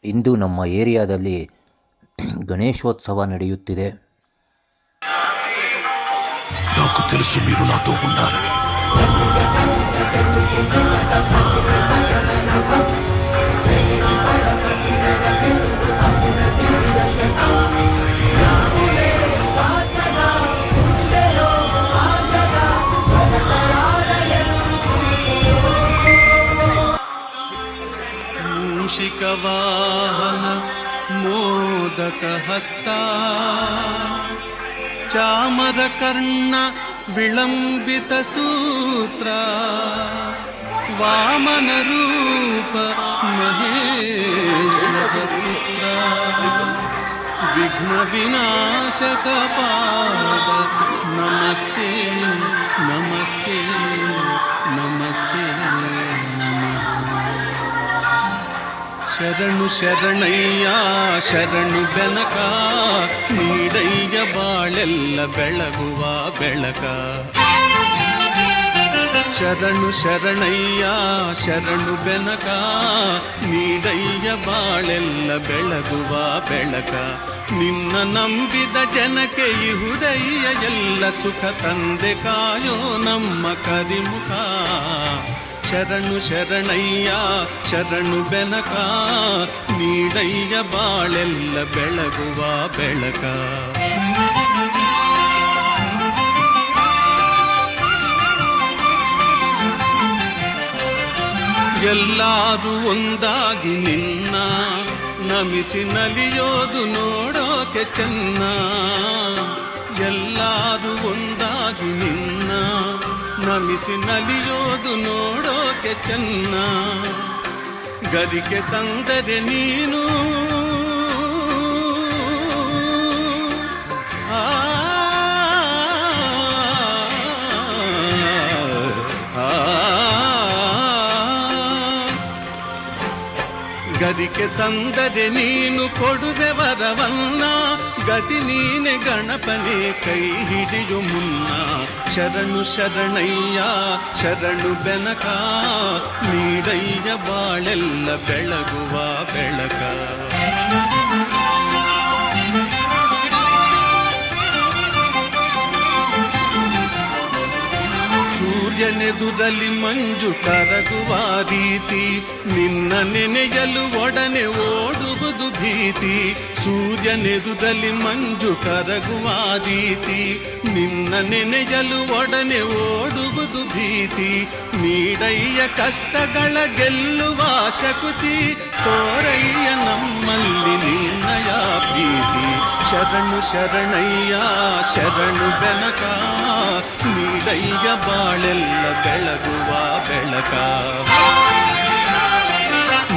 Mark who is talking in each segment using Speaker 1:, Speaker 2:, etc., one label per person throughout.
Speaker 1: ಇಂದು ನಮ್ಮ ಏರಿಯಾದಲ್ಲಿ గణేశోత్సవ ನಡೆಯುತ್ತಿದೆ.
Speaker 2: నాకు తెలుసు మీరు నాతో ఉన్నారని.
Speaker 3: ಮೂಷಿಕವಾಹನ ಮೋದಕಹಸ್ತ ಚಾಮರಕರ್ಣ ವಿಳಂಬಿತ ಸೂತ್ರ ವಾಮನ ರೂಪ ಮಹೇಶ್ವರ ಪುತ್ರ ವಿಘ್ನ ವಿನಾಶಕ ಪಾದ ನಮಸ್ತೆ ನಮಸ್ತೆ ನಮಸ್ತೆ ನಮಃ. ಶರಣು ಶರಣಯ್ಯ ಶರಣು ಬೆನಕ ನೀಡಯ್ಯ ಬಾಳೆಲ್ಲ ಬೆಳಗುವ ಬೆಳಕ. ಶರಣು ಶರಣಯ್ಯ ಶರಣು ಬೆನಕ ನೀಡಯ್ಯ ಬಾಳೆಲ್ಲ ಬೆಳಗುವ ಬೆಳಕ. ನಿನ್ನ ನಂಬಿದ ಜನಕ್ಕೆ ಇಹುದಯ್ಯ ಎಲ್ಲ ಸುಖ ತಂದೆ ಕಾಯೋ ನಮ್ಮ ಕರಿಮುಖ. ಶರಣು ಶರಣಯ್ಯ ಶರಣು ಬೆನಕ ನೀಡಯ್ಯ ಬಾಳೆಲ್ಲ ಬೆಳಗುವ ಬೆಳಕ. ಎಲ್ಲರೂ ಒಂದಾಗಿ ನಿನ್ನ ನಮಿಸಿ ನಲಿಯೋದು ನೋಡೋಕೆ ಚೆನ್ನ. ಎಲ್ಲರೂ ಒಂದಾಗಿ ನಿನ್ನ ನಮಿಸಿ ನಲಿಯೋದು ನೋಡೋಕೆ ಚೆನ್ನ. ಗರಿಕೆ ತಂದರೆ ನೀನು ಗರಿಕೆ ತಂದರೆ ನೀನು ಕೊಡುವೆ ವರವನ್ನ. ಗತಿ ನೀನೆ ಗಣಪನೆ ಕೈ ಹಿಡಿಯು ಮುನ್ನ. ಶರಣು ಶರಣಯ್ಯ ಶರಣು ಬೆನಕ ನೀಡಯ್ಯ ಬಾಳೆಲ್ಲ ಬೆಳಗುವ ಬೆಳಕ. ಸೂರ್ಯನೆದುರಲ್ಲಿ ಮಂಜು ಕರಗುವ ರೀತಿ ನಿನ್ನ ನೆನೆಯಲು ಒಡನೆ ಓಡುವುದು ಭೀತಿ. ಸೂರ್ಯನೆದುರಲ್ಲಿ ಮಂಜು ಕರಗುವ ರೀತಿ ನಿನ್ನ ನೆನೆಯಲು ಒಡನೆ ಓಡುವುದು ಭೀತಿ. ನೀಡಯ್ಯ ಕಷ್ಟಗಳ ಗೆಲ್ಲುವ ಶಕುತಿ ತೋರಯ್ಯ ನಮ್ಮಲ್ಲಿ ನಿನ್ನಯ ಪ್ರೀತಿ. ಶರಣು ಶರಣಯ್ಯ ಶರಣು ಬೆನಕ ನೀಡಯ್ಯ ಬಾಳೆಲ್ಲ ಬೆಳಗುವ ಬೆಳಕ.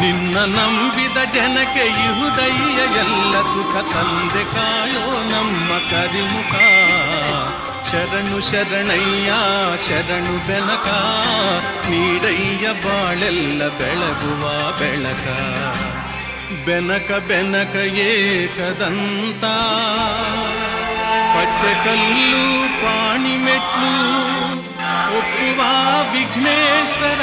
Speaker 3: ನಿನ್ನ ನಂಬಿದ ಜನಕ್ಕೆ ಇಹುದಯ್ಯ ಎಲ್ಲ ಸುಖ ತಂದೆ ಕಾಯೋ ನಮ್ಮ ಕರಿಮುಖ. ಶರಣು ಶರಣಯ್ಯ ಶರಣು ಬೆನಕ ನೀಡಯ್ಯ ಬಾಳೆಲ್ಲ ಬೆಳಗುವ ಬೆಳಕ. ಬೆನಕ ಬೆನಕ ಏಕದಂತ ಪಚ್ಚೆಕಲ್ಲು ಪಾಣಿಮೆಟ್ಲು ಒಪ್ಪುವ ವಿಘ್ನೇಶ್ವರ